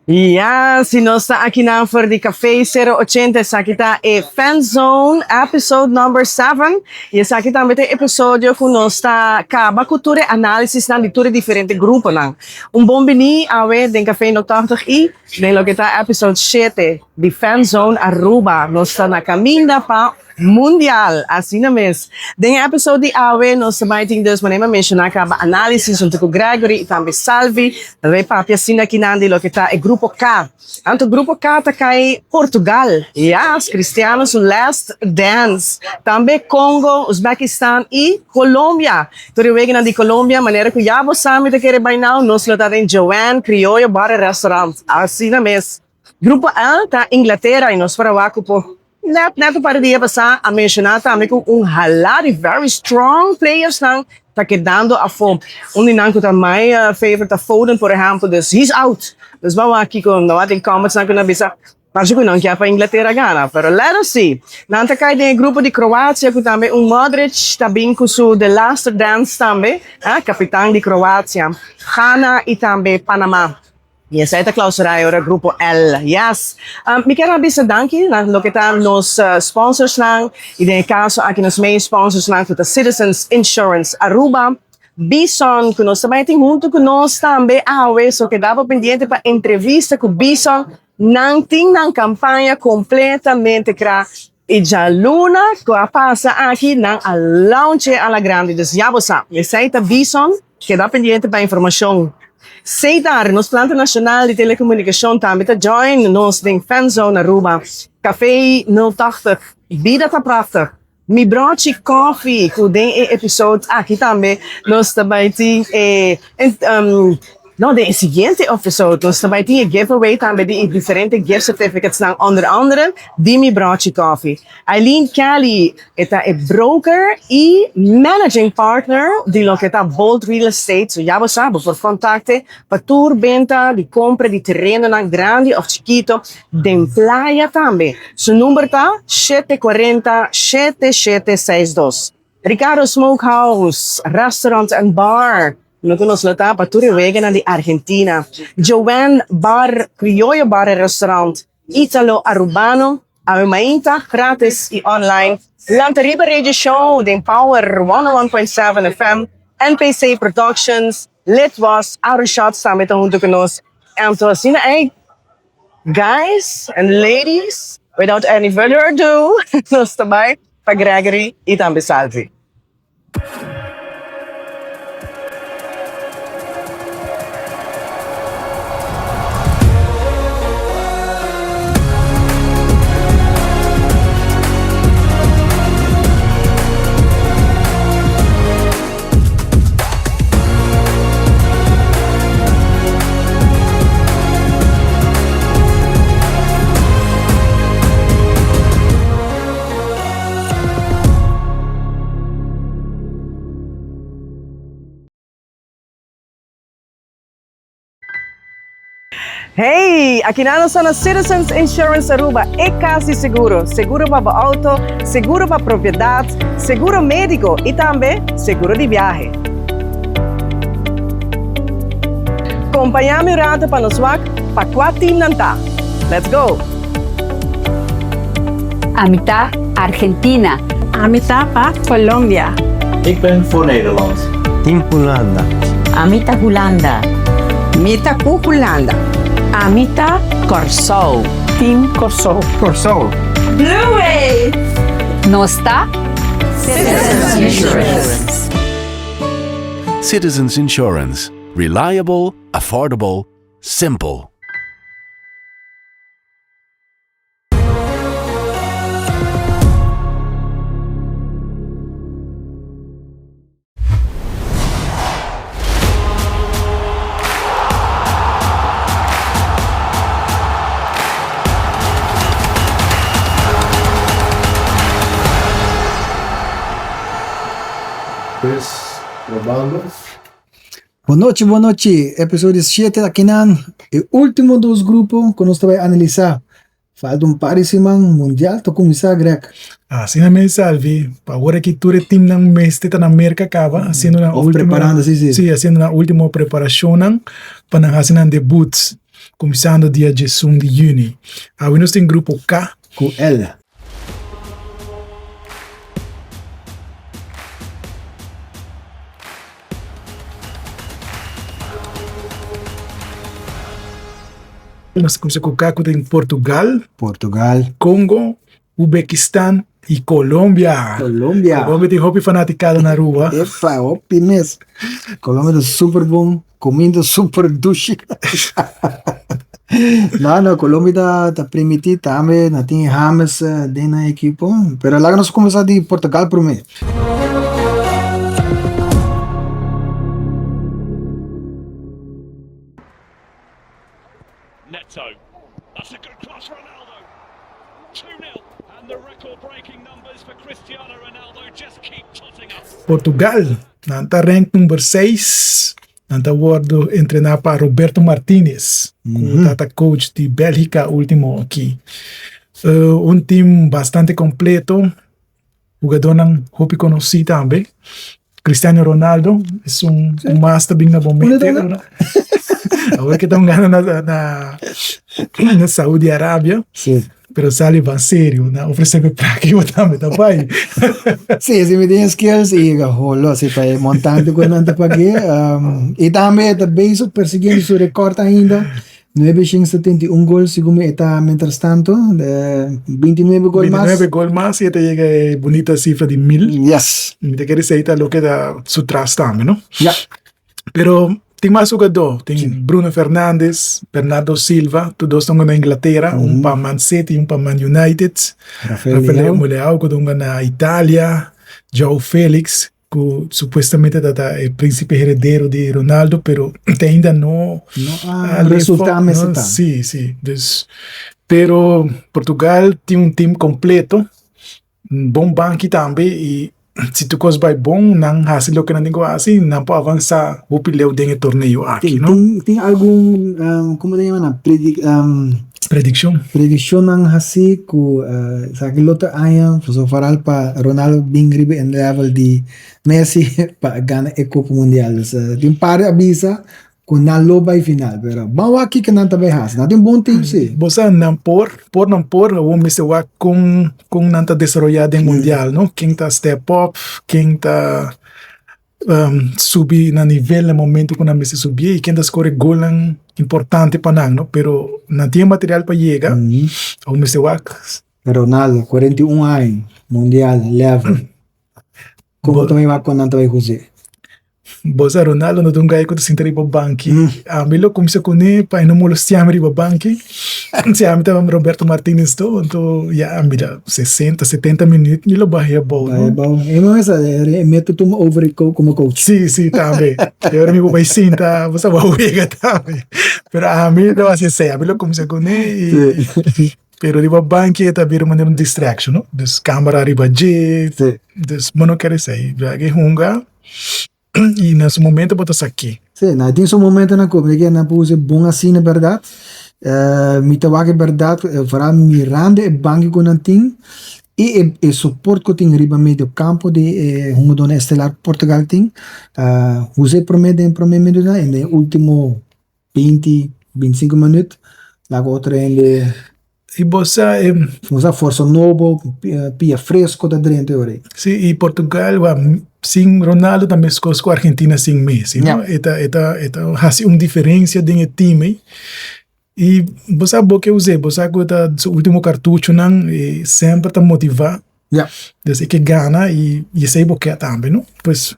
Ja, si nós está aqui na for de Café 080, essa aqui tá é Fan Zone, episode number 7. E essa aqui também tem episódio que nós está acaba cultura análise na de tudo diferente grupo lang. Bom bini awe den Café no 80 e den lo que tá episode 7 de Fan Zone Aruba. Nós está na caminho para Mundial, assim na mes. Den episode de awe nós também tem dois maneiras mencionar acaba análise junto com Gregory e também Salvi. Também papi assim aqui nandi lo que tá é grupo K. Anto grupo K tá cai Portugal. Yes, Cristianos Last Dance. Também Congo, Uzbekistan e Colômbia. Tudo wegen de Colômbia, maneira que já você sabe que quer by now, nós lo tá em Joanne Criollo Bar e Restaurant. Assim na mes. Grupo A tá Inglaterra e nós para o po. Neto para dia passar a mencionar também com halal de very strong players não tá quedando a fome. Ninang ko também favorite a Foden, por exemplo, dus he's out. Dus vamos aqui com não tem comments na bisa. Mas eu não quero para Inglaterra ganhar, pero let us see. Nanta cai de grupo de Croácia com também Modric, também com o The Last Dance também, capitão de Croácia, Ghana e também Panamá. Yes, esta clausura é o grupo L. Yes. Me quero avisar danke na lo que tá nos sponsors lang. E no caso aqui nos main sponsors lang da Citizens Insurance Aruba, Bison, que nós também tem junto com nós também so que dava pendiente para entrevista com Bison, não tem na campanha completamente cra. E já Luna, que passa aqui na launch a la grande. Dus já você sabe, essa Bison, que dá pendiente para informação. Seitar, nos planta nacional de telecomunicação também tá join nos den fanzone Aruba. Café 080, vida tá prachtig. Mi broodje koffie, que den episode aqui também nós também tem no, de seguinte episode, nós também tinha giveaway também de diferentes gift certificates, onder andere de Mi Broodje Coffee. Eileen Kelly é broker e managing partner de lo que tá Bold Real Estate. So já você sabe, por contacte, para tour, venta, de compra de terreno na grande ou chiquito, de playa também. Su número tá 740-7762. Ricardo Smokehouse, Restaurant and Bar. No conosco la paturi vegan di Argentina. Joanne Bar, Criollo Bar e Restaurant. Italo Arubano. Avemainta, gratis e online. Lantariba Radio Show, den Power 101.7 FM. NPC Productions. Litwas, Outer Shots samen junto con nos. En to zien, hey, guys and ladies, without any further ado, nos também para Gregory e também Salvi. Hey, aqui nós somos Citizens Insurance Aruba, é casi seguro. Seguro para auto, seguro para propriedade, seguro médico e também seguro de viagem. Acompanhame o rato para nos wak, para qual team nanta. Let's go! Amita, Argentina. Amita pa Colombia. Ik ben voor Nederland. Team Hollanda. Amita Hollanda. Mita ku Holanda. Amita Corso. Team Corso. Corso. Blue Wave. Nosta. Citizens Insurance. Citizens Insurance. Reliable, affordable, simple. Probando. Boa noite. Episódio 7 aqui na o último dos grupos que nós vamos analisar. Falta par de semana mundial, to começar Greg. Assim na mesa, Salvi, agora que tu time ng mês teta na América acaba, haciendo na última, preparando, sim. Sí, haciendo na última preparação para hacer na debuts. começando dia 1 de junho. Aí nós tem grupo K, Com L. nós começamos com K, que tem Portugal, Portugal. Congo, Uzbequistão e Colômbia. Colômbia. Colômbia tem roupa fanaticada na rua. Epa, optimis. Colômbia é super bom. Comendo super duche. Não, Colômbia tá permitido também. Não tem James dentro da equipe. Mas lá nós começamos de Portugal primeiro. Neto. That's a good cross, Ronaldo. 2-0. And the record-breaking numbers for Cristiano Ronaldo just keep totting up. Portugal, nanta rank número 6. Nanta award entrenar para Roberto Martínez, o tata coach de Bélgica último aqui. Time bastante completo. Jogador não roupa conhecido também. Cristiano Ronaldo é master bem na momento. Agora que estão ganhando na Saúde Arábia. Sim. Pero sale van sério, né? Oferecendo para aqui o também, tá pai? Sim, se me tem skills e rolo, se vai montando com nanta para aqui. E também também perseguindo seu recorde ainda. 971 gols, segundo está mientras tanto, 29 gols mais. 29 gols mais e até chega a bonita cifra de 1000. Yes. Me quer dizer que lo que dá su trás também, não? Yeah. Pero tem mais jogador, tem Bruno Fernandes, Bernardo Silva, todos estão na Inglaterra, um para Man City e um para Man United. Rafael Leão, que estão na Itália, João Félix, que supostamente é o príncipe herdeiro de Ronaldo, pero ainda não resultado está. Sim, sim. Pero Portugal tem um time completo, um bom banco também, e se tu cos vai bom, não hasil que não assim, não pode avançar o pileu dentro do torneio aqui, não? Tem algum, como se chama, prediction ng hasi ko sa kilota ayan so faral pa Ronaldo bingribe en level di Messi pa gana e Copa Mundial sa tim pare abisa kung nalobay final pero bawaki ka nang tabay has natin bom team si bosa nampor o Mr. Wak kung nanta desarrollado em mundial, no? Quem tá step up, quem tá subir na nível no momento quando a Messi subir e quem tá score gol importante pa nang, no? Pero não tinha material para chegar o Mr. Wak. Ronaldo 41 anos mundial level como também vai quando tabay Jose bosa Ronaldo no dungay ko to sintari pa banki. Milo kumisa ko ni pa inamulos siyamri pa banki. Siyamri ta Roberto Martínez to ya amila 60-70 minutos milo bahia bom. Emo essa meto tu over como coach. Sim, também. Eu me vou sinta, você vai uiga também. Pero milo assim sei, milo kumisa ko ni. Pero riba banki ta biro maneira distraction, no? Des câmera riba jet. Des mano quer sei, já que hunga. E nesse momento botas aqui. Sim, na tem um momento na como que na puse bom assim na verdade. Me tava que verdade, para Miranda e banco com nanting e suporte que tem riba meio campo de uma dona estelar Portugal tem. Usei promete em primeiro minuto e no último 20-25 minutos lá outra em e você usa força nova, pia fresco da dentro ore. Sim, e Portugal sim Ronaldo também com a Argentina sim Messi, não? Eta faz uma diferença dentro do time. E você sabe que usei, você sabe que o último cartucho não e sempre tá motivar. Desde que ganha e sei o que também, não? Pois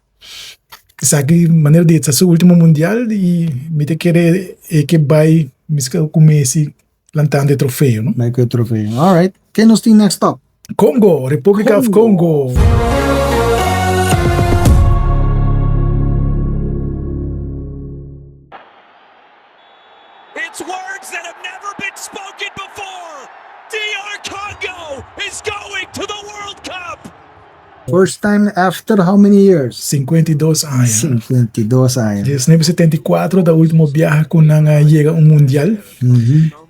sabe maneira de esse último mundial e me te querer que vai com Messi lantando o troféu, não? Vai com o troféu. All right. Quem nos tem next stop? Congo, República of Congo. It's words that have never been spoken before. DR Congo is going to the World Cup. First time after how many years? 52 anos. 52 anos. Desde 1974 da última viagem com nanga chega mundial.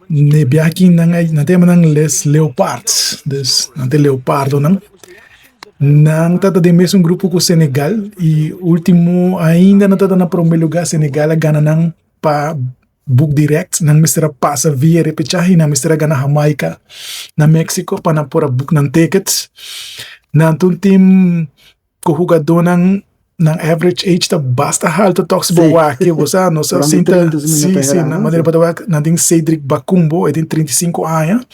Ne viagem nanga na tema nang les Leopards. Des nante Leopardo nang. Nang tata de mesmo grupo com Senegal e último ainda na tata na primeiro lugar Senegal gana nang pa book direct, nang mistura pasa via repechaje, nang mistura gana Jamaica, na Mexico, para pora book ng tickets. Nantun team kuhugador ng average age ta basta alto talks ba waki bosa no sa sinta na maneira para wak nanting Cedric Bakumbo tem 35 anos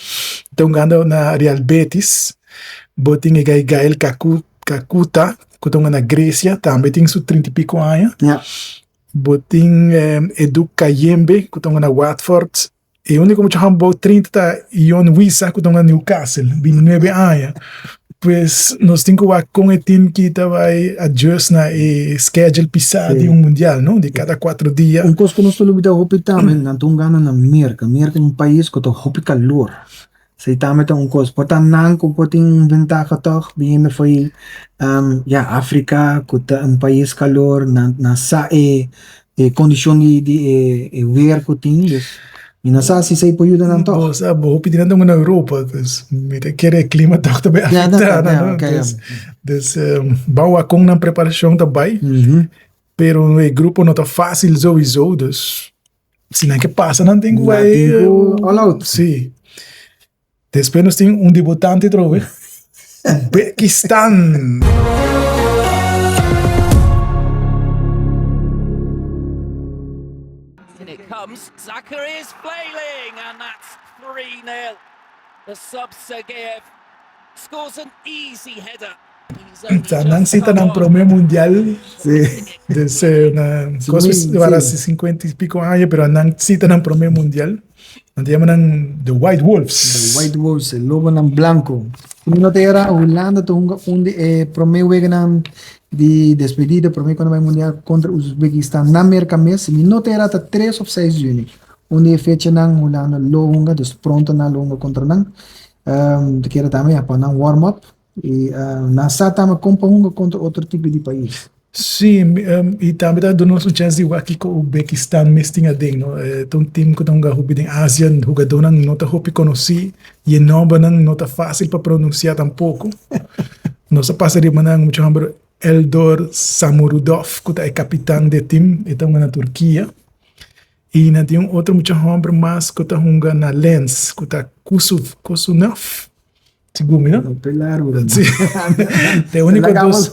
então ganda na Real Betis boting Gael Kakuta kutong na Grécia também tem su 30 e pico anos boting Edu Kayembe kutong na Watford e único muito hambo 30 ta Ion Wisa kutong na Newcastle 29 anos. Pues nós temos que com o time que vai adjust na schedule pisado de mundial, não? De cada 4 dias. Coisa que nós estamos a hopi também, não estamos ganhando na América. América é país que está hopi calor. Sei também tem coisa, portanto não que pode ventaja toch, bem foi África, que tá país calor, na sa condição de ver que tem. E não sabe se sai ajuda não toch. Boa, sabe, hopi dinheiro na Europa, pues me quer clima toch também afetado, não? Pues bawa com na preparação também. Pero o grupo não está fácil sowieso, dus se não que passa não tem que vai all out. Sim. Depois nós temos debutante trove. Uzbekistan. Zachary is flailing, and that's 3-0. The sub-Sergeyev scores an easy header. Nang sita ng Promeo Mundial. Para 50 e pico anos, pero nang sita ng Promeo Mundial. Nandiyaman ng The White Wolves. The White Wolves, el lobo ng blanco. Kung notera, Holanda tunga Promeo wega ng de despedida Promeo quando vai mundial contra o Uzbekistan na América mês. Mi notera ta 3 of 6 junho. Onde é fecha ng Holanda longa, dus pronto na longa contra ng kira também apa ng warm up e nasa tama compa hunga contra outro tipo de país. Sim, e também dá do nosso chance de aqui com o Uzbekistan mesmo assim, no, um time que está jogando em Ásia, jogador não está hopi conheci e não não está fácil para pronunciar tampouco. Nossa parceria manang muito chamado Eldor Samurudov, que é capitão do time, então na Turquia. E na tem outro muito chamado mas que está jogando na Lens, que está Kusunov. Segundo, não? Sim. É o único dos.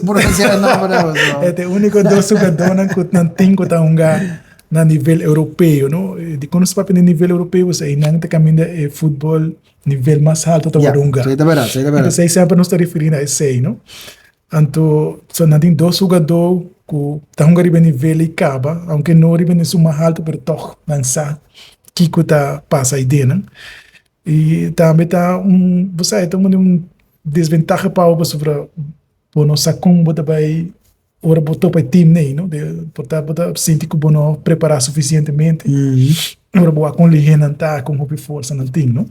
É o único dos jogadores que não tem que estar na nível europeu, não? De quando se fala no nível europeu, você não tem caminho de futebol nível mais alto para jogar. Então, você sempre não está referindo a esse, não? Então, só não tem dois jogadores que estão jogando a nível e acaba, aunque não arribam no mais alto, mas toch não sabe que está passa a ideia, não? E também está você tem desvantagem para o sobre o nosso como vai ora botar para o time não de botar sentir que não preparar suficientemente ora boa com ligeira tá com força não tem não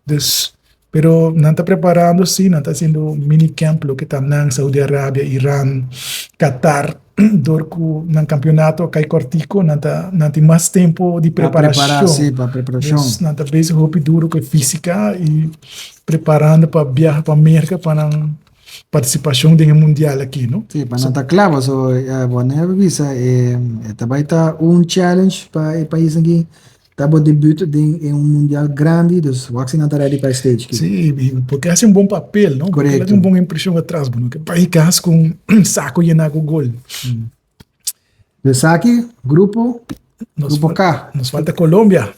dus pero não está preparando sim não está sendo mini camp lo que está na Saudi Arábia Irã Qatar dorco no campeonato cai cortico não tem mais tempo de preparação para preparação não está bem roupa duro que física e preparando para viajar para a América para a participação do mundial aqui não sim para não estar claro so bueno visa também está challenge para o país aqui Tabo debut em mundial grande, dus waxi não está ready para stage. Sim, porque hace bom papel, não? Correto. Porque bom impressão atrás, não? Que para ir com saco e na gol. Dus aqui, grupo K. Nos falta Colômbia.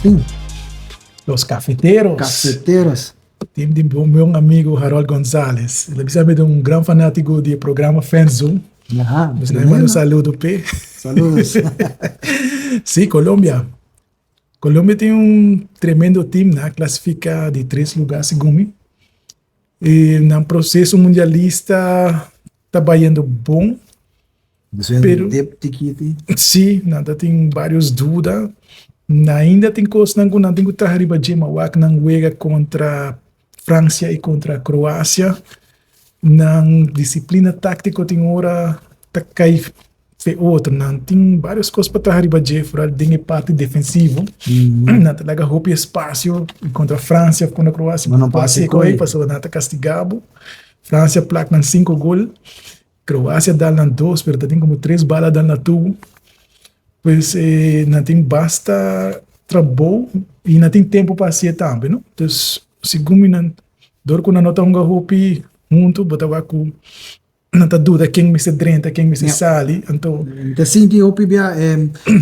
Sim. Los Cafeteros. Cafeteros. Tem de meu amigo Harold Gonzalez. Ele sabe de um grande fanático do programa Fanzone. Nos leva um saludo, P. Saludos. Sim, Colômbia. Colômbia tem tremendo time, né? Classifica de 3 lugares, segundo. E no processo mundialista está indo bom. Pero, sim, nada tem várias dúvidas. Ainda tem coisas que não tem que trazer para Jema Wak não juega contra França e contra Croácia. Na disciplina tática tem hora tá cai fe outro, não tem várias coisas para trás riba de fora de parte defensiva. Não tá laga roupa espaço contra a França, contra a Croácia. Mas não passa coi, passou nada castigado. França placa na 5 gols. Croácia dá na 2, pero tem como 3 balas dá na tubo. Pois não tem basta trabalho e não tem tempo para ser também, não? Então, segundo não dor com a nota roupa junto, botava com não tá dúvida quem me se drenta, quem me se sali, então Então, sim, que eu pibia,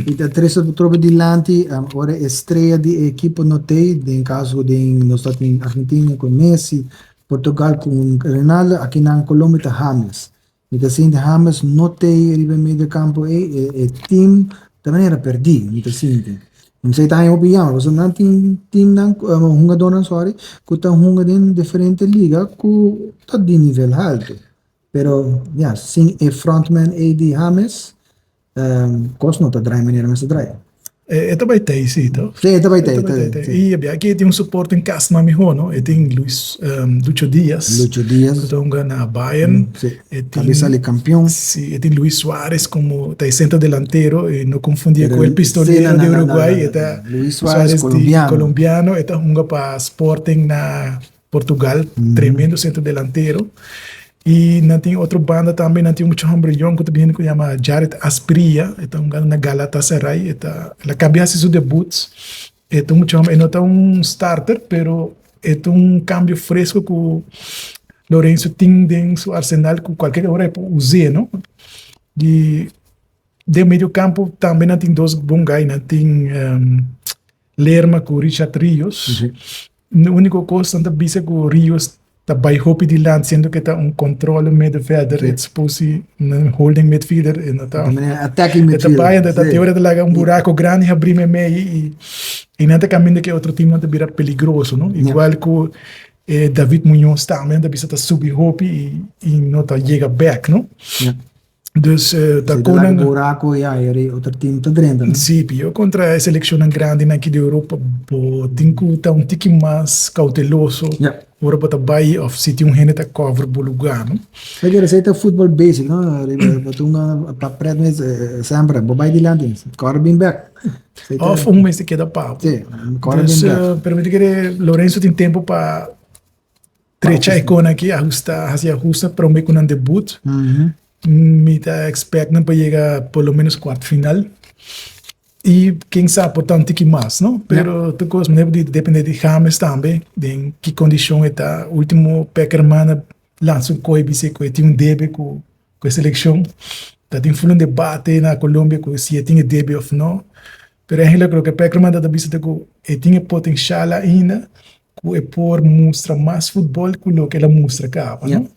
e três tropas de lante, agora estreia de equipe notei, em caso de nos Estados Unidos, Argentina com Messi, Portugal com Ronaldo, aqui na Colômbia tá James. Então, sim, James notei ele meio de campo e time também era perdido, então sim. Não sei tá em opinião, você não tem time não, jogador não sorry, que tá jogando em diferente liga, que tá de nível alto. Pero, ja, sim, frontman de James, kost não tá draaien meneer, mas tá draaien. também tem isso, então. Sim, também tem. E aqui tem suporte em casa, mas melhor, não? E tem Lucho Dias. Lucho Dias. Que está jogando na Bayern. Cabeça de campeão. Sim, e tem Luis Suárez como está centro delantero, e não confundia com o pistoleiro de Uruguai. Luis Suárez, colombiano. Está jogando para Sporting na Portugal, tremendo centro delantero. E não tem outra banda também, não tem muito hambrião que também se chama Jared Aspria, está jogando na Galatasaray, ela acabou de seu debut, não está starter, pero é cambio fresco que o Lourenço tem em seu arsenal que qualquer hora pode usar, não? E de meio campo também não tem dois bons guys, não tem Lerma com o Richard Rios. A única coisa que é que o Rios tá bij hopi die land, sendo que tá controle middenvelder, het sposi holding midfielder, e tá attacking midfielder. Tá teoria de lagar buraco grande e abrir meio e não tá caminho que outro time não tá virar perigoso, não? Igual que David Muñoz também tá bisa tá subir hopi e não tá chega back, não? Dus tá com um buraco e aí outro time tá dentro, né? Sim, eu contra a seleção grande aqui da Europa, tem que estar tique mais cauteloso. Ora para baixo of se tem gente que cover o lugar, não? Porque receita futebol basic, não? Batunga para preto sempre, bobai de lado, corre bem back. Of mês que queda pau. Sim, corre bem back. Permite que Lourenço tem tempo para trecha a icona aqui, ajusta para um com um debut. Me tá expectando para chegar pelo menos quarto final. E quem sabe, portanto, que mais, não? Pero tu coisa depende de James também, de que condição está. O último Peckerman lançou um coibe, que tinha débito com a seleção. Tá tem um debate na Colômbia se tinha débito ou não. Pero eu creo que Peckerman está dizendo que tinha potencial ainda, que é por mostrar mais futebol que o que ela mostra cá, não?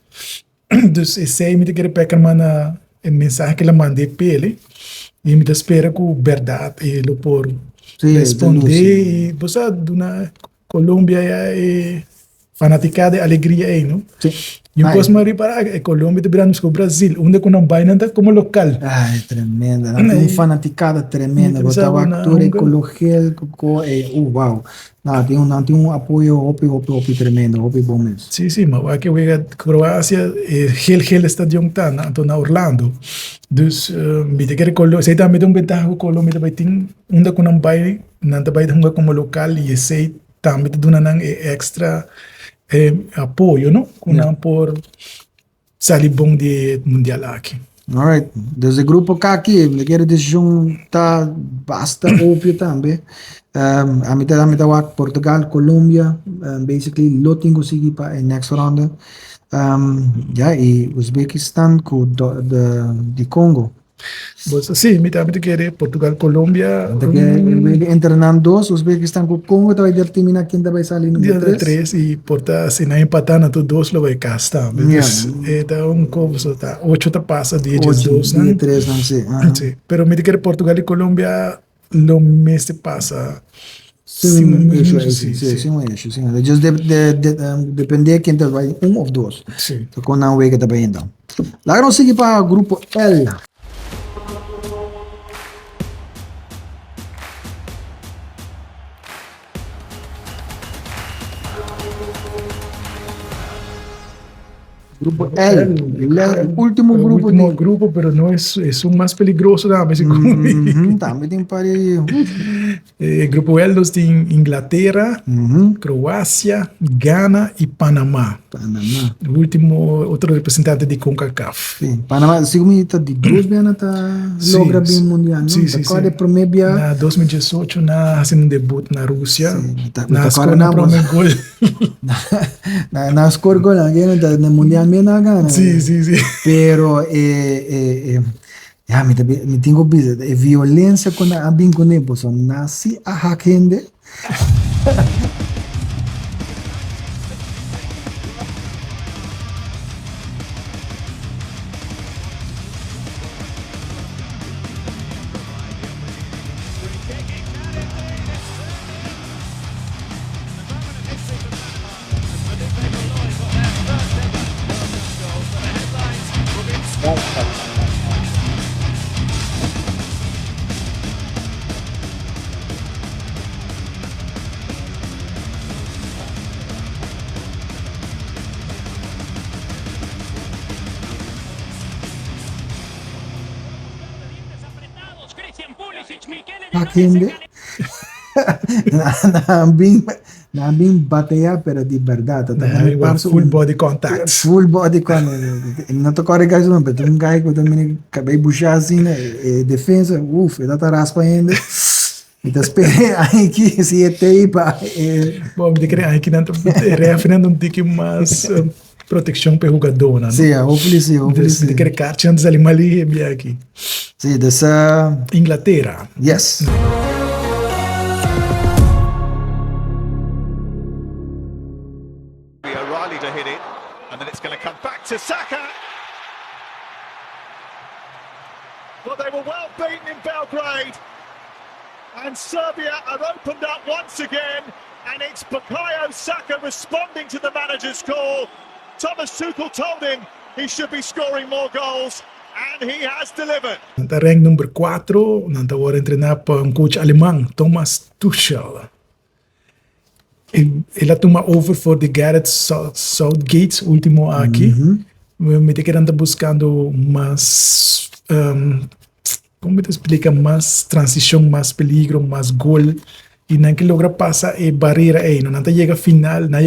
Então, esse aí me quer Peckerman a mensagem que ela mandei para ele. E me espera com verdade ele por responder e você na Colômbia é fanaticada de alegria aí, não? E eu gosto mais para a Colômbia de virarmos com o Brasil, onde que não vai nada como local. É tremenda, uma fanaticada tremenda, botava ator ecologia, uau. Não, tem apoio hopi tremendo, hopi bom mesmo. Sim, mas aqui a Croácia, heel estadion tá na Orlando. Dus, me quer Colômbia, sei também um ventaja com Colômbia, vai ter onde que não vai jogar como local e sei também dando extra apoio, não? Não por sair bom de mundial aqui. Alright, desde o grupo cá aqui, me quero juntar basta óbvio também. A mitad Portugal, Colômbia, basically loting consegui para a next round. E Uzbekistan de Congo. Sim, mitad quer Portugal, Colômbia. Entrenando dois, Uzbekistan com Congo, vai determinar quem vai sair no número 3. E porta se não empatar na tu dois, lo vai castar. Então coisa tá 8 passa de 2, né? 3 não sei. Sim, pero me quer Portugal e Colômbia lo mês se passa. Sim, just depende quem vai ou dois. Sim. Então com não que também então. Lá nós seguimos para o grupo L. Grupo L, el último El grupo. último grupo, pero no es un más peligroso, dame ese Também tem parede. Grupo L nós tem Inglaterra, Croácia, Ghana e Panamá. Panamá. O último, outro representante de CONCACAF. Sim, Panamá, segundo tá de 2 anos tá logra bem mundial, não? Sim, sim, Agora sim. primeiro dia. Na 2018, fazendo um debut na Rússia. Sim, Na agora escola na na primeiro gol. na score gol aqui no mundial me na gana. Sim, sim, sim. Pero me tenho visto, violência quando a bem com ele, so nasci a hackende. Hackende. Na bem bateia, pero de verdade. Full body contact. Full body contact. Não tô correndo não, mas um guy que também acabei de puxar assim, né? Defesa, ele tá raspa ainda. Então espera aí que se é teipa. Bom, de querer aqui não referendo um tique mais proteção para o jogador, né? Sim, hopefully. De querer cartas antes ali mali bem aqui. Sim, dessa Inglaterra. Yes. O'Reilly to hit it, and then it's going to come back to Saka. Well, they were well beaten in Belgrade, and Serbia have opened up once again, and it's Bukayo Saka responding to the manager's call. Thomas Tuchel told him he should be scoring more goals, and he has delivered. Na rank número 4, nós agora treinar para coach alemão, Thomas Tuchel. Ele toma over for the Gareth Southgate, último aqui. Me te querendo buscando mais, como te explica, mais transição, mais peligro, mais gol. E não que logra passar a barreira aí, não chega final, da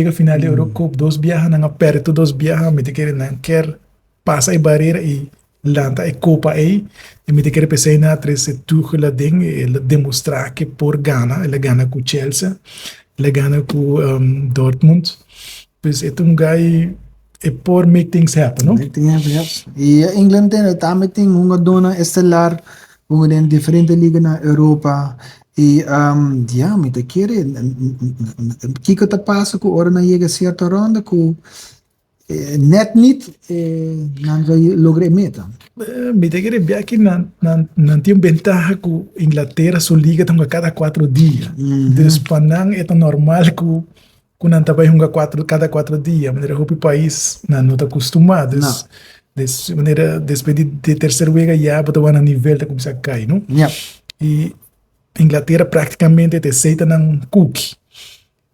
Eurocup, 2 viajas, não aperta 2 viajas, me te querendo, não quer passar a barreira e lanta a copa aí, e me te querendo pensar na três Tuchel ding, ele demonstrar que por Ghana, ele gana com Chelsea. Ele gana com Dortmund. Pois é guy por make things happen, não? Make things happen, yes. E England também tem uma dona estelar, uma em diferentes ligas na Europa. E, me te quer, que tá passa com hora na chega certa ronda, com net niet, não vai lograr meta. Me te quer ver que não tem vantagem com Inglaterra, sua liga tem a cada 4 dias. Despanang é tão normal que não trabalha cada 4 dias. Maneira que o país não está acostumado. De maneira, depois de terceira vez já botou a nível de começar a cair, não? E Inglaterra praticamente te aceita num cookie.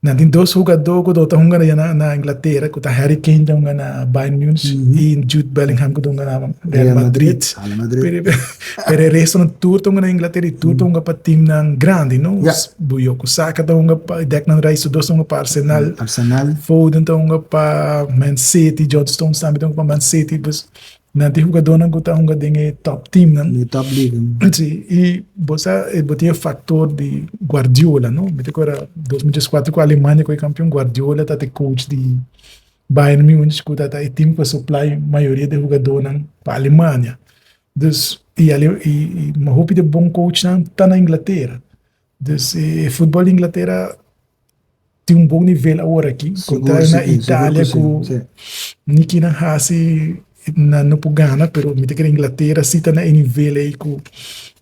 Tem 2 jogadores que estão jogando na Inglaterra, que está Harry Kane na Bayern Munich e Jude Bellingham que estão na Real Madrid. Pero o resto tudo estão na Inglaterra e tudo estão para time grande, não? Buyoku Saka estão para Declan Rice, 2 estão para Arsenal. Foden estão para Man City, John Stones também estão para Man City. Não tem jogador que está jogando em top team, não? Top league. Sim, e você tem o fator de Guardiola, não? Me agora 2004 com a Alemanha, que é campeão, Guardiola está coach de Bayern Munich, que está time para supply a maioria de jogadores para a Alemanha. E uma roupa de bom coach está na Inglaterra. Então, o futebol da Inglaterra tem bom nível agora aqui. Contra na Itália, com Niki Nahasi no Pugana, pero me que Inglaterra se está na nível aí com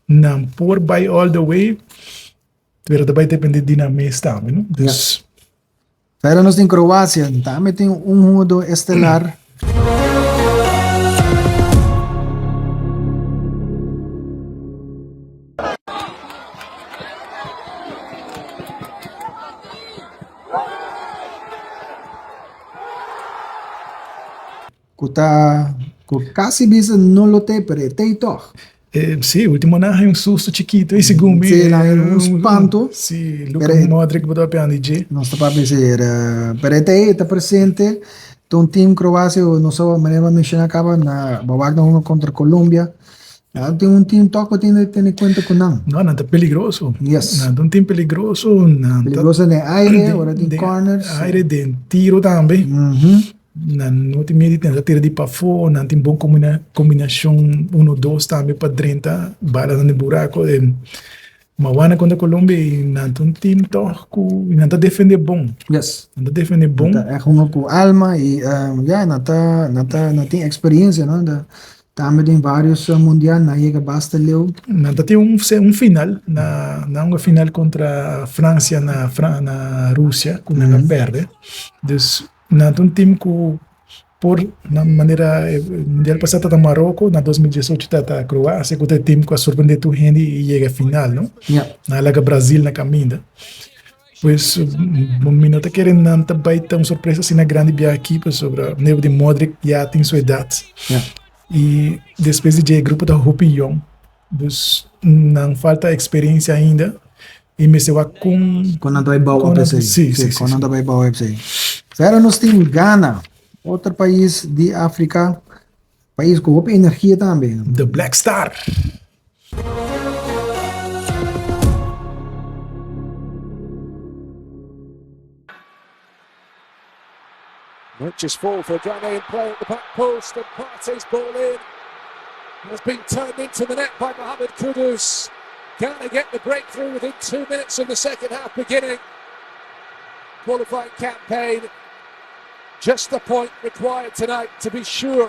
não por by all the way, pero também depende de dinamismo também, não? Pero nós em Croácia também tem jogador estelar. Kuta, quase bisa não lote, pero tem toch. Sì, ultimo na é um susto chiquito e segundo Sì, là è un espanto. Sì, Luka Pero- Modric botou piano di G. Não está para dizer, pero tem está presente. Então, time Croácia, não só a maneira mencionar acaba na Bawagna contra Colômbia. Tem um time toque que tem em conta com não. Não, não tá peligroso. Yes. Não, um time peligroso. Não, Peligroso de aire, ora tem corners. Aire de tiro também. Não tem medo de tentar tirar de para fora. Não tem boa combinação 1-2 também para dentro. Bala no buraco. Mawana contra a Colômbia e não tem um time toque. E não tá defender bom. Yes. Não tá defender bom. É com alma e não tem experiência, não? Também tem vários mundiais, não chega basta leu. Não tem final, uma final contra a França na Rússia, que não perde. Então, não tem um time que, por na maneira mundial passada está Marrocos, na 2018 está a Croácia, que tem time que surpreende tu gente e chega à final, não? Yeah. Na Liga Brasil na caminho. Pois, o minuto que não está baita uma surpresa assim na grande via aqui, sobre o nível de Modric já tem sua idade. Yeah. E depois de grupo da Rupion, não falta experiência ainda. E me se vai com. Quando não vai bom, Sim. quando não vai bom, Pero nós temos Ghana, outro país de África, país com muita energia também. The Black Star. Much fall for Ghanaian play at the back post, and Partey's ball in has been turned into the net by Mohamed Kudus. Ghana get the breakthrough within 2 minutes of the second half beginning. Qualifying campaign, just the point required tonight to be sure.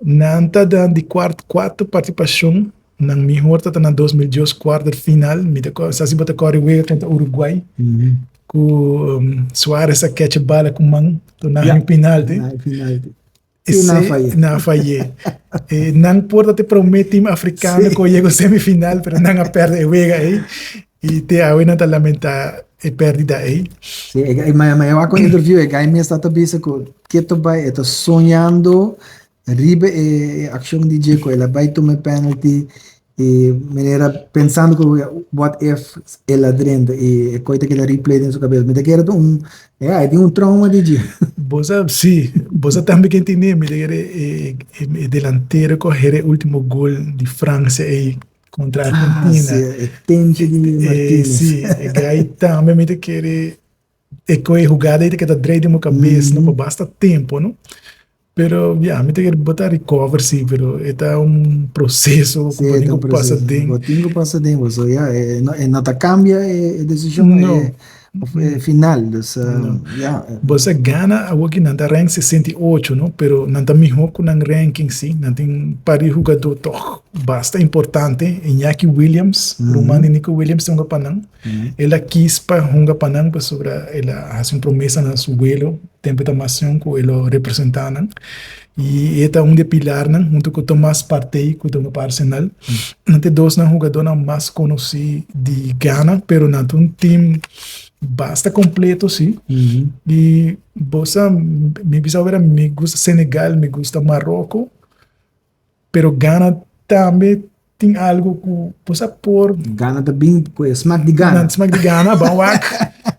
Nanta dan de quarta participação na melhor tá na 2002 quarta final, me da sasi bota corre contra Uruguai. Com Suárez a catch bala com mão, to na penalti. Na falhei. Não pode te prometer time africano que chega semifinal, pero não a perde wega aí. E te a wena ta lamenta e perdida aí. Sim, mas eu acho que interview é que me está tabisa que tu vai estou sonhando ribe e ação de Jeco, ela vai tomar penalty e maneira pensando que what if ela drenda e coisa que ela replay dentro da cabeça. Me te quero tem um trauma de Jeco. Você também que entender, me lembra delantero correr o último gol de França aí contra a Argentina. Sim, Tenche de Martínez. Sim, aí também me te querer é jogada aí que tá direito na cabeça, não basta tempo, não? Pero me te quero botar recover, sim, pero é processo que Sim, passa dentro. Botinho passa dentro, so não tá cambia a decisão final, Você ganha a que não tá rank 68, não? Pero não tá melhor que no ranking, sim. Não tem para jogador toch basta importante. Iñaki Williams, Romano Nico Williams tem um panang. Ela quis para um panang para sobre ela faz uma promessa na seu vuelo, tempo de mação que ela representando. E é um de pilar, não? Junto com Tomás Partey, que tem para Arsenal. Não tem dois jogadores mais conhecidos de Ghana, pero não tem um time basta completo, sim. E você me gusta Senegal, me gusta Marrocos, pero Ghana também tem algo que você por Ghana também com smack de Ghana. Smack de Ghana, bawak.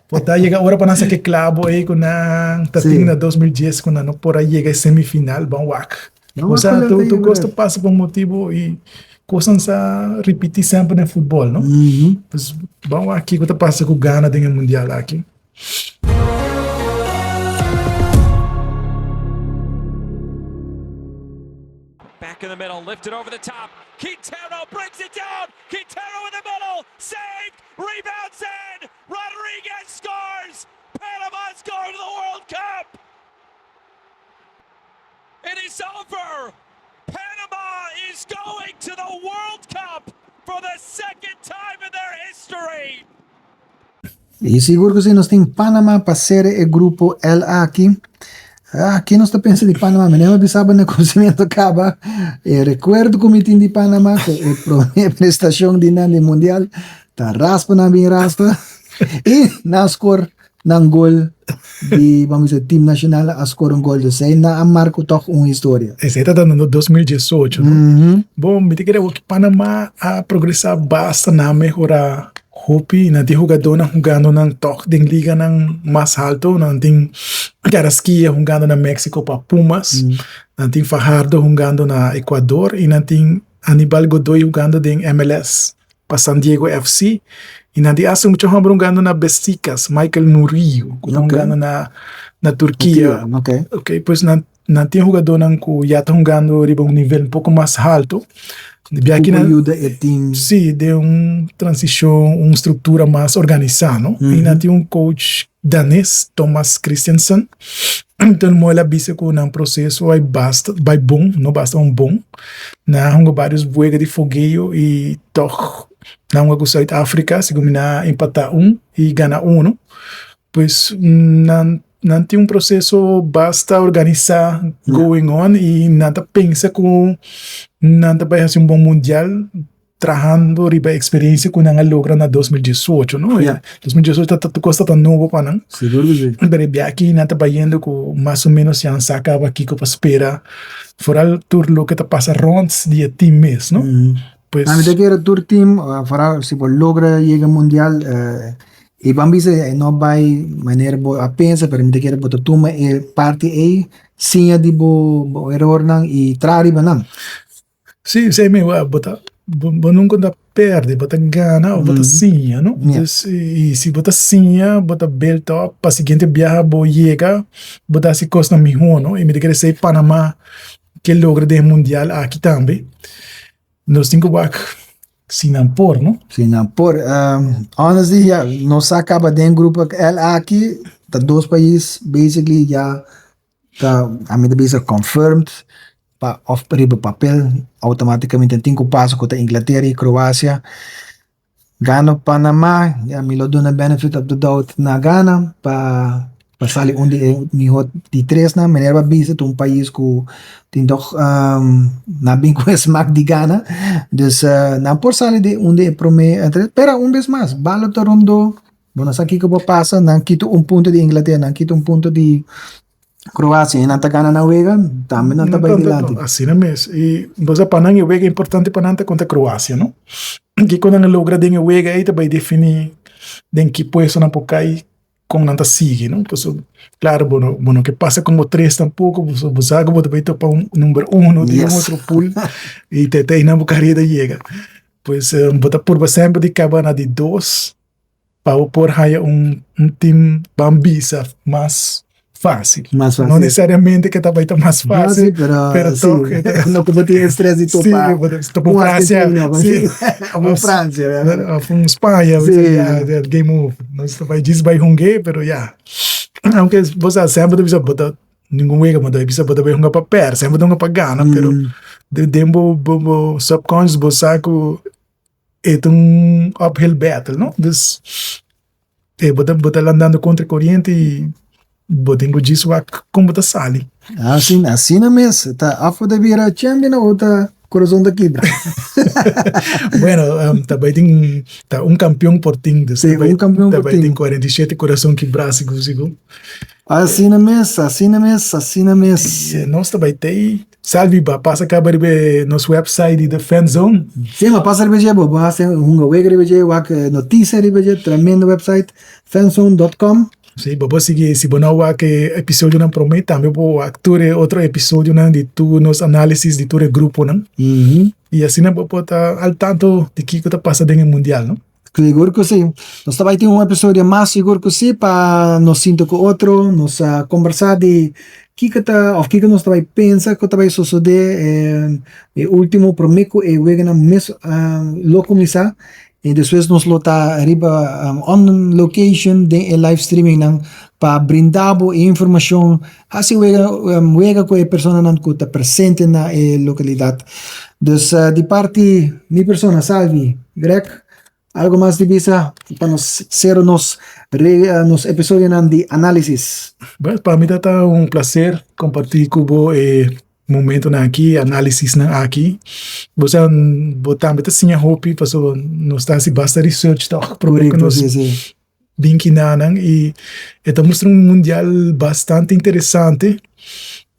Pode chegar agora para nossa que clavo aí com na tating na 2010 com na por aí chega semifinal, bawak. Você tu gosta passa por motivo e coisas a repetir sempre no futebol, não? Pois vamos aqui que passa com Ghana dentro do mundial aqui. Back in the middle, lifted over the top. Quintero brings it down. Quintero in the middle, saved, rebounds in. Rodriguez scores. Panama's going to the World Cup. It is over. Panama is going to the World Cup for the second time in their history. E seguro que se nós tem Panamá para ser o grupo L aqui. Aqui nós está pensando de Panamá, mas não sabe no conhecimento acaba. Recuerdo como tem de Panamá, que é a prestação de nada mundial, tá raspa na minha raspa. E na score ng gol di vamos dizer team nacional a score gol de sei na marco toch uma história. Esse aí tá dando no 2018, Bom, me te queria que Panamá a progressar basta na melhorar hopi na di jogador na jogando ng toch ding liga ng mas alto, na ting Carrasquilla jogando na Mexico pa Pumas, na ting Fajardo jogando na Ecuador e na ting Aníbal Godoy jogando ding MLS pa San Diego FC. E na di asa mucho jogando na Besiktas, Michael Murillo, jogando na Turquia. Ok, pues na tem jogador que já está jogando a um nível um pouco mais alto. De aqui ajuda o time. Sim, de uma transição, uma estrutura mais organizada. E na tem coach danês, Thomas Christensen. Então, ele avisa que o processo vai bom, não basta bom. Na vários voos de fogueio e toch na South África, segundo na empatar e ganhar pois não tem processo basta organizar going on e nada pensa que nada vai ser bom mundial trabalhando riba experiência que não logra na 2018, não? 2018 tá costa tão novo para não. Seguro que sim. Mas aqui nada vai indo com mais ou menos já sacava aqui que para esperar fora tour lo que tá passa ronds de times, não? Pues, a medida que era tour team, se logra llegar mundial, e vamos dizer, não vai maneira a pensar, para medida que era botar tuma e parte aí, sim de bo error não e trariba não. Sim, sei me botar, nunca dá perde, botar gana ou botar sim, não? E se botar sim, botar belt up, para seguinte viaja bo chega, botar se costa melhor, não? E medida que sei Panamá que logra de mundial aqui também. Nós temos que Singapore, não? Singapore. Honestly, nós acaba de um grupo aqui, tá dois países, basically, já tá, a minha vez confirmed, para oferir papel, automaticamente tem que passar com a Inglaterra e Croácia. Gana Panamá, já me lo dona benefit of the doubt na Gana, para sair onde melhor de três na maneira bisa país que tem doch na bem com smack de Gana, dus na por sair de onde promete, pero vez mais, balo Toronto, nós aqui que passa, não quito ponto de Inglaterra, não quito ponto de Croácia, e não tá Gana na wega, também não tá bem dilante. Assim é mesmo, e você panang a wega é importante para não contra Croácia, não? Que quando não logra de wega aí vai definir de que puesto na pocai como não sigue, não? Pues, claro, bueno, que passa como 3 tampouco, você agora vai para número 1 de outro pool e te na carreira chega. Pues, bota por sempre de cabana de 2 para por aí time bambisa mais fácil. Não necessariamente que vai estar mais fácil, pero toque. Não que ter estresse de topar. Sim, topo França. Sim, França. Espanha, game over. Nós vai dizer vai hungar, pero já. Aunque você sempre deve botar nenhum wega, mas deve botar vai hungar para perder, sempre hungar para ganhar, pero de tempo subconscious você é uphill battle, não? Dus botar andando contra a corrente e botengo disso como tá sali. Assim na mesa, tá afo de vira champion ou tá coração da quebra. Bueno, também tem campeão por tim, sim, campeão por tim. Tem 47 coração quebrado, segundo. Assim na mesa. Nós também tem salve ba passa acaba de nosso website da Fanzone. Sim, mas passa de bobo, passa wega de notícia de tremendo website fanzone.com. Sim, vou seguir, se não há que episódio não promete, também vou atuar outro episódio de tu nos análises de todo o grupo, não? E assim não vou estar ao tanto de que está passando no mundial, não? Seguro que sim. Nós também temos episódio mais seguro que sim para nos sentir com outro, nos conversar de que nós também pensa que também sucede o último prometo é o que nós localizar. E depois nos lota arriba on location de live streaming nang para brindar informação assim wega com a pessoa não que está presente na localidade. Dus de parte minha pessoa Salvi, Greg, algo mais de visa para nos ser nos episódios de análisis. Para mim está prazer compartilhar com você momento na aqui, análise na aqui. Você botar também assim a hope, passou nós está se basta research tá, porque nós bem kinanang e ito mostra mundial bastante interessante.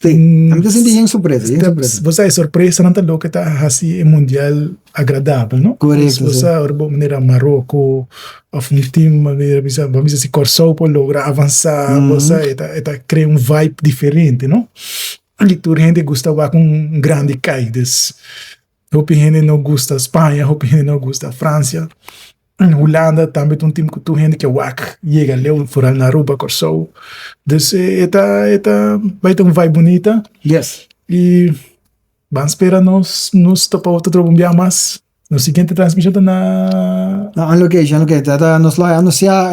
Sim, a mim senti em surpresa, Você é surpresa não tá louco tá assim é mundial agradável, não? Correto. Você orbo maneira Marrocos of um time maneira vamos dizer Corsou por lograr avançar, você tá cria vibe diferente, não? E tu gente gosta com grande caides. Hope gente não gosta Espanha, hope gente não gosta França. Holanda também tem um time que tu gente que chega leu fora na Aruba Corsou. Então vai ter vibe bonita. Yes. E vamos esperar nos topa outro bombear mais. No seguinte transmissão na On location. Tata nos lo anunciar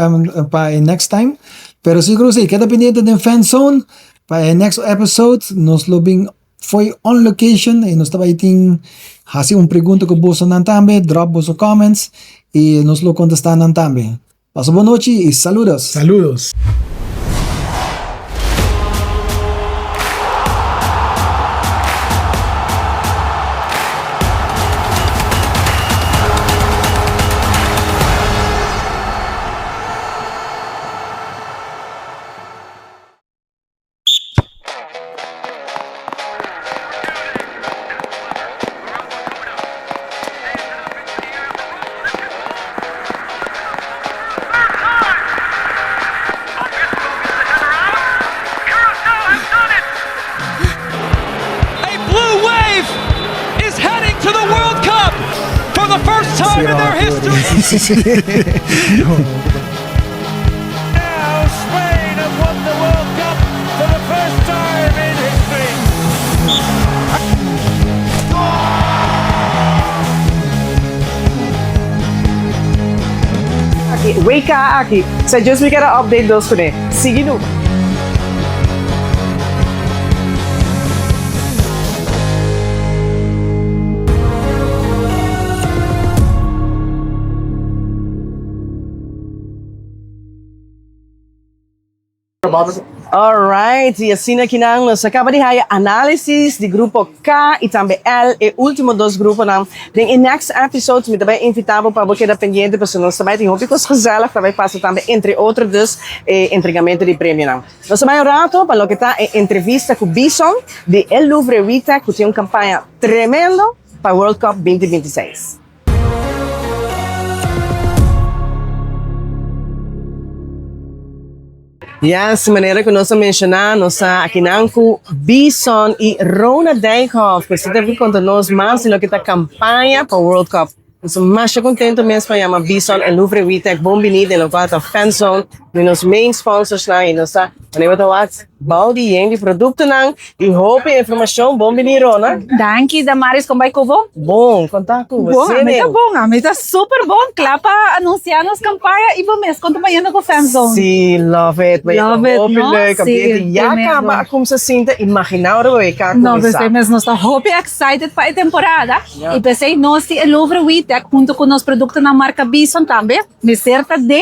para next time. Pero siguro sim, queda pendiente do Fan Zone para next episode. Nos lo bing foi on location e nos estava iting hasi pergunta que bolso nan tambe, drop bolso comments e nos lo contestar nan tambe. Paso boa noite e saludos. Saludos. Time in their history. Now Spain have won the World Cup for the first time in history. Aqui, wake up aqui. Sa just me quero update dos ko ne. Sige no. Alright, e assim aqui nang nos acaba de haya analysis de grupo K e também L e último dos grupos nang. Em next episode me também invitava para você pendiente para nós também tem hobbies gezellig também passa também entre outros dos entregamento de prêmio nang. Nós também um rato para lo que tá entrevista com Bison de El Louvre Vita que tem uma campanha tremendo para World Cup 2026. Yes, maneira que nós mencionamos aqui com Bison e Rona Dijkhoff, que você deve contar nós mais no que está campanha para o World Cup. Estou mais contente mesmo para chamar Bison e Louvre Vita, bom bonito, no qual está Fan Zone, nos main sponsors lá, e nós está, maneira que nós balde de produto lang, e hope informação bom bonito, Rona. Danke, Damaris, como vai com Bom, contar com você, Bom, amiga, bom, amiga, super bom, claro, para anunciar nos campanha e vamos mesmo, quando amanhã com Fan Zone. Sim, love it. Love it, no? Sim, já acaba como se sinta, imaginar o que vai Não, começar. pensei mesmo, nós estamos super excited para a temporada. E pensei, nós, o Louvre Vita, junto com os produtos na marca Bison também, me certa de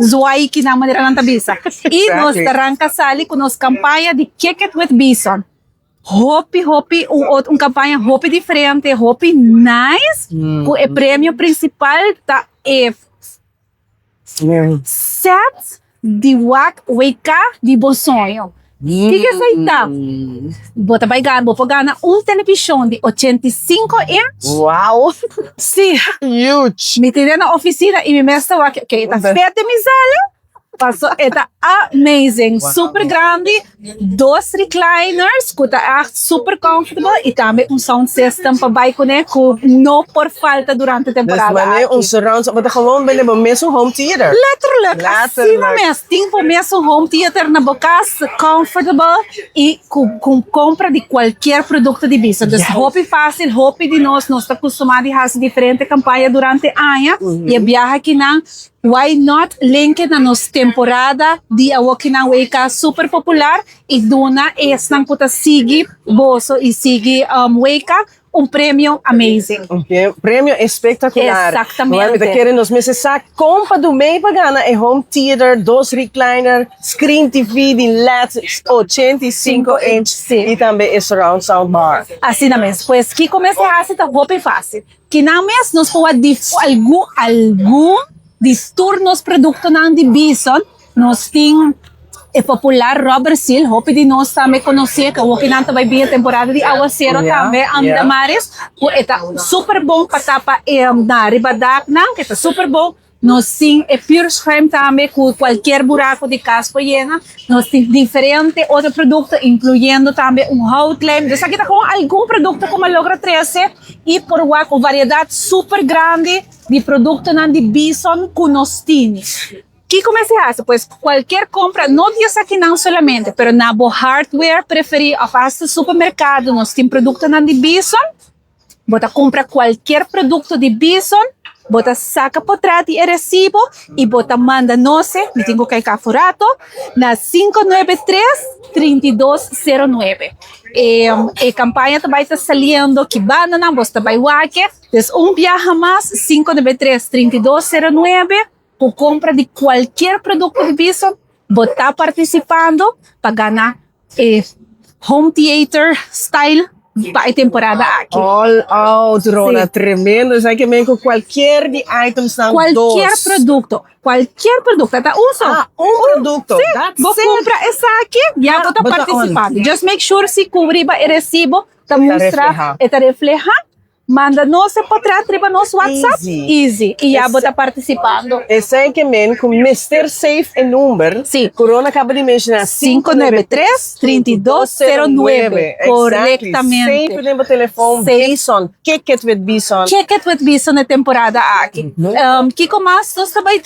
zoai que na maneira não bisa. E nós arranca sali com nossa campanha de Kick It With Bison. Hope, campanha Hope diferente, Hope nice, com o prêmio principal da set de wake de bom sonho. O que é isso? Bota vai ganhar, vou ganhar televisão de 85 inch. Uau! Sim. Huge! Me tirei na oficina e me mestre que está feita me sala. Passou, está amazing, super grande, 2 recliners, que está super comfortable e também sound system para baixo, né, que não por falta durante a temporada. Dus surround, maar gewoon binnen een mesmo home theater. Letterlijk, assim mesmo. Tem para mesmo home theater na boca, comfortable e com compra de qualquer produto de Bison. Então, hope fácil, hope de nós estamos acostumados a fazer diferente campanha durante ano e a viagem aqui na why not link na nossa temporada de Awokinan Weka super popular e dona nang puta sige bolso e sige Weka prêmio amazing. Prêmio espetacular. Exatamente. We querem nos meses sa compra do meio para ganhar é home theater, 2 recliner, screen TV de LED 85 inch e também é surround sound bar. Assim mesmo. Pois que começa a fazer tá roupa fácil. Que não mesmo nos pode algum de turnos produto ng de Bison, nós tem popular rubber seal, hope de nós também conhecer que o que não vai vir a temporada de aguaceiro também anda mares, eta super bom para tapa na ribadak nang, eta super bom. Nós tem pure frame também com qualquer buraco de caspa llena. Nós tem diferente outro produto, incluindo também hot lime. Então, aqui está com algum produto como a Logra 13 e por lá com variedade super grande de produtos de Bison que nós temos. Que como se hace? Pues qualquer compra, não diz aqui não solamente, mas na bo hardware preferi a fast supermercado, nós temos produtos de Bison. Bota compra qualquer produto de Bison. Bota saca por trás de recibo e bota manda nós, me tenho que ir furato, na 593-3209. E campanha também está saliendo que banana, você vai wake, então viaja mais, 593-3209, por compra de qualquer produto de Bison, bota participando para ganhar home theater style para a temporada aqui. All out, Rona, tremendo. Já que mesmo qualquer de items são qualquer produto, até uso. Produto. Sim, That's vou it. comprar essa aqui e já estou participando. Just make sure se cobrir o recibo, tá mostrar, está refleja. Manda nós para trás, triba nosso WhatsApp. Easy. E já está participando. Esse é que mesmo com Mr. Safe e número. Sim. Corona acaba de mencionar 593-3209. Corretamente. Safe no telefone. Bison. Kick it with Bison. Kick it with Bison na temporada aqui. Kiko mas, nós também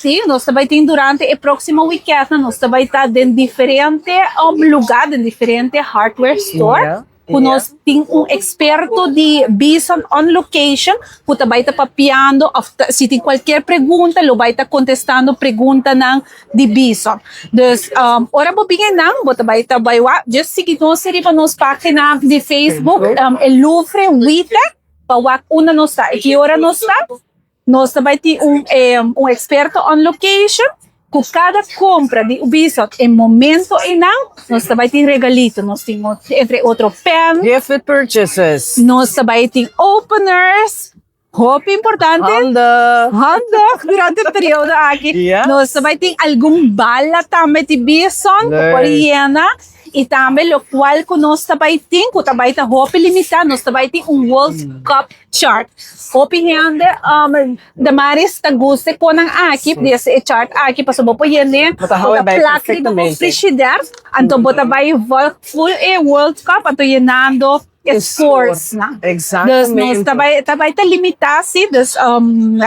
tem durante o próximo weekend, nós também tá em diferente lugar, em diferente hardware store. Nós temos experto de Bison on location, que vai estar papiando, se tem qualquer pergunta, ele vai estar contestando pergunta de Bison. Então, ora bobinha não, vai estar just seguir nós na nossa página de Facebook, el Louvre Wita, para una nós está. E que hora nós está? Nós também temos experto on location. Com cada compra de Bison em momento e não, nós também temos regalito, nós temos entre outros pen, Gift purchases. nós também temos openers, roupa importante, Honda durante o período aqui, nós também temos algum bala também de Bison, coreana, e também o qual nós também temos, roupa limitada, nós também temos World Cup chart. Roupa ainda, Damaris, gusta ko ng akip, desse chart akip, paso mo po yan placa de frigider, anto bota ba full World Cup, anto yanando scores na. Exatamente. Nós também limitasse,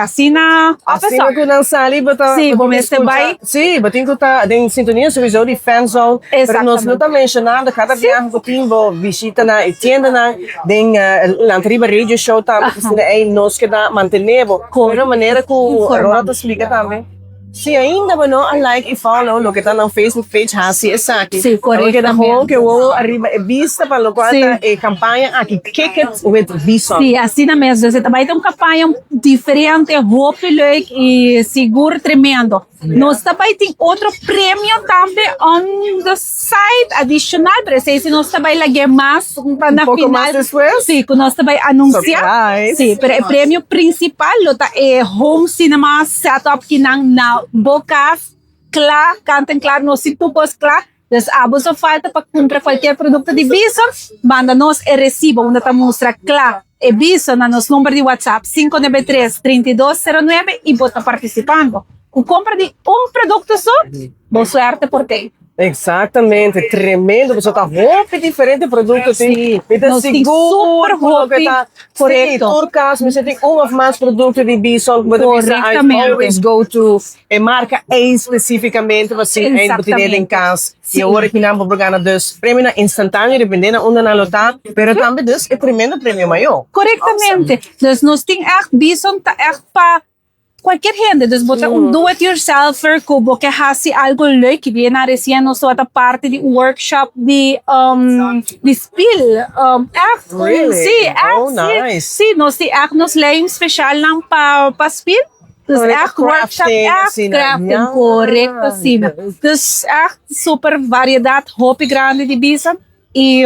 assim na Assim que não sali, sim, vamos também. Sim, batin ko ta din sintonia sa episódio de Fanzone. Pero nós não tá mencionando cada viagem que timbo visita na tienda na din lantriba radio show ta sina ay nós que da mantenevo. Pero maneira que o Rona explica também. Se ainda não like e follow lo que está no Facebook page hasi esaki. Sim, correto. Que da home que o arriba é vista para lo qual tá campanha aqui Kick It with Bison. Sim, assim na mesa. Você também tem uma campanha diferente, roupa leuk e seguro tremendo. Nós também tem outro prêmio também on the site adicional, para se nós também lagi mais para na pouco final. mais depois? Sim, que nós também anunciar. Surprise. Sim, pero o prêmio principal tá é home cinema setup que na bocas, claro, cantem claro, nós situamos claro. Então, abos só falta para comprar qualquer produto de Bison, manda-nos o recibo, onde está mostra claro. E Bison na nosso número de WhatsApp 593-3209 e bota participando. Com compra de produto só, boa sorte por ter. Exatamente, tremendo, você tá roupa diferente produto sim, nós tem super roupa, correto. Turcas, você tem mais produto de Bison, mas você always go to a marca A especificamente, você é botineira em casa. E agora que não vou pegar dus prêmio na instantâneo, dependendo onde na lotar, pero também dus é tremendo prêmio maior. Corretamente, dus nós tem Bison tá para qualquer gente, dus bota do-it-yourselfer ko porque hasi algo leuk que viene recién so ata parte de workshop de spill Really? sí, Nice. sí, nós leem especial lang pa spill. Dus workshop, crafting, correto, sim. Dus super variedade, roupa grande de Bison e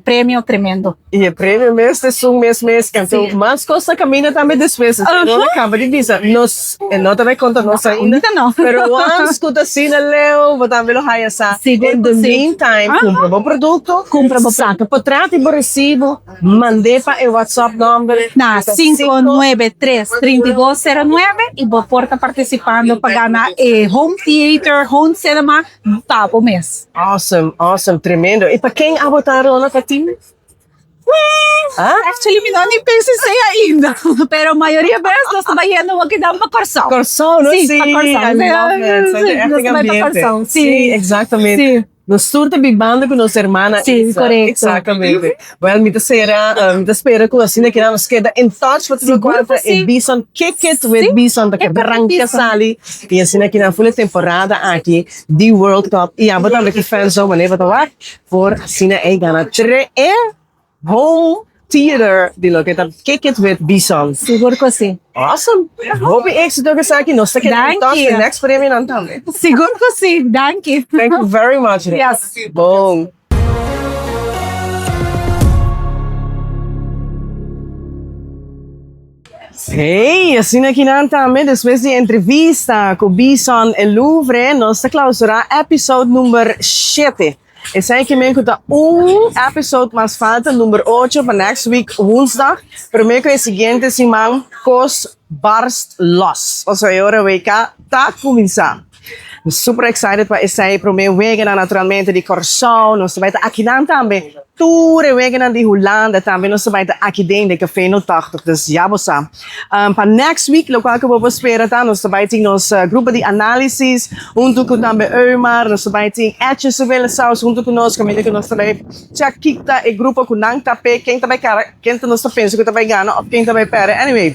prêmio tremendo. E o prêmio mês é mês. Então, mais coisa caminha também después. Não acaba de dizer. Não também conta nossa ainda. Ainda não. Pero once que assim, Leo, vou também lo essa. In the meantime, compra o produto, Compra o saca por trás e recibo, mandei para o WhatsApp number. Na 593-3209 e vou porta participando para ganhar home theater, home cinema, tá por mês. Awesome, tremendo. E para quem abotaram na time? Actually, me não nem pensei ainda. Pero a maioria das vezes nós estamos indo aqui dar uma Corsão. Corsão, não? Sim, para Corsão. Nós vamos para Corsão. Sim, exatamente. Sim. Nós surta bibando com nossa irmã. Sim, correto. Exatamente. Well, me espera que assim que nos queda in touch with the quarta e Bison Kick It with Bison da que branca sali e assim que na full temporada aqui the World Cup e a botar que fans zo maneira para for assim é ganhar 3 home theater de lo que tá Kick It with Bison. Seguro que sim. Awesome. Hope êxito que sa akin. Nós queda in touch the next prêmio não também. Seguro que sim. Thank you. Thank you very much. Yes. Boom. Hey, assim aqui na também, depois de entrevista com Bison e Louvre, nós clausurar episódio número 7. Esse é que me conta episódio mais falta, número 8, para next week, woensdag. Primeiro que é o seguinte, semana, cos barst los. Ou seja, agora vai cá, tá começar. Super excited para esse aí, primeiro week, naturalmente, de Corsão, nós vai estar aqui também. Tour week de Holanda também, nós vai estar aqui dentro de Café no 80, dus já você. Para next week, lo qual que eu vou esperar, tá? Nós vai ter nosso grupo de análises, junto com também Eumar, nós vai ter etches de saus, junto com nós, como que nós também já kikta e grupo com nang tapé, quem também cara, quem nós pensa que também ganha, ou quem também perde. Anyway,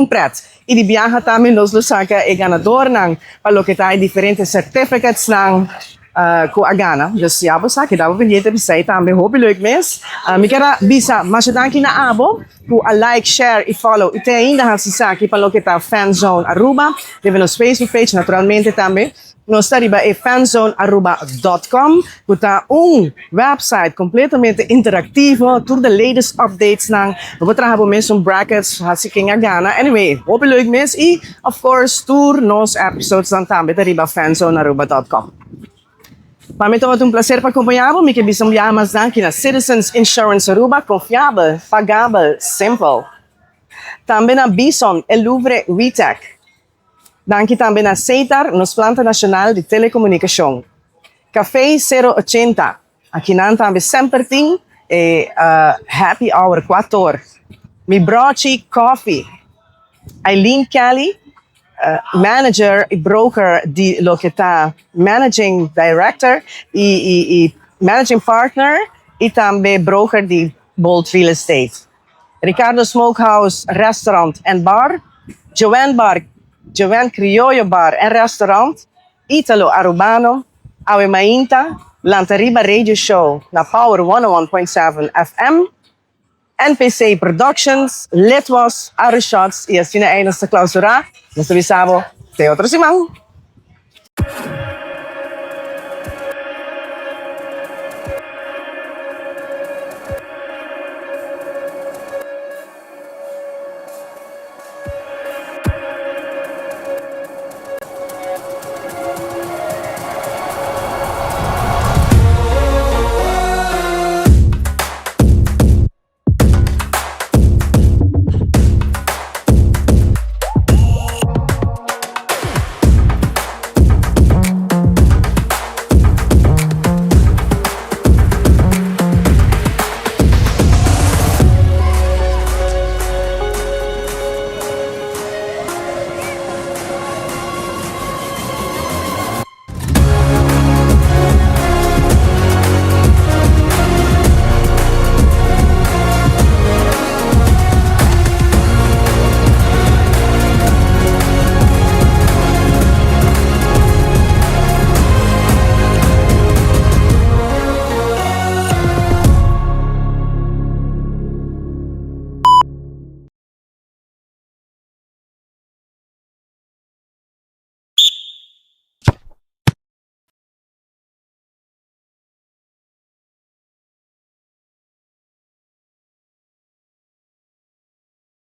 pret. E de viaja também nós lo saca e ganador nang, para lo que tá diferentes certificates nang ko agana, dus ja, basta que dá o bilhete para sair também, hope leuk mes. Me quero bisa, mas dan na abo, ku a like, share e follow. E tem ainda hasi saki para lo que tá Fanzone Aruba, teve nos Facebook page naturalmente também. Nós estamos em fanzonearuba.com, que está website completamente interativo, tudo de latest updates nang. Vou trabalhar mesmo brackets, assim quem a gana. Anyway, hope leuk mes e of course tour nos episodes dan também para fanzonearuba.com. Para mim, é um prazer para acompanhar-vos. Me quero enviar mais daqui na Citizens Insurance Aruba, confiável, pagável, simples. Também na Bison e Louvre Retech. Danke também na CETAR, nos Planta Nacional de Telecomunicação. Café 080. Aqui não também sempre tem happy hour 4 horas. Mi brochi coffee. Eileen Kelly. Manager e broker de lo que tá managing director e managing partner e também broker de Bold Real Estate. Ricardo Smokehouse Restaurant and Bar, Joanne Criollo Bar and Restaurant, Italo Arubano, Awe Mainta, Lantariba Radio Show na Power 101.7 FM, NPC Productions, Litwas, Arishots e assim é nossa clausura. Nós avisamos, até outra semana.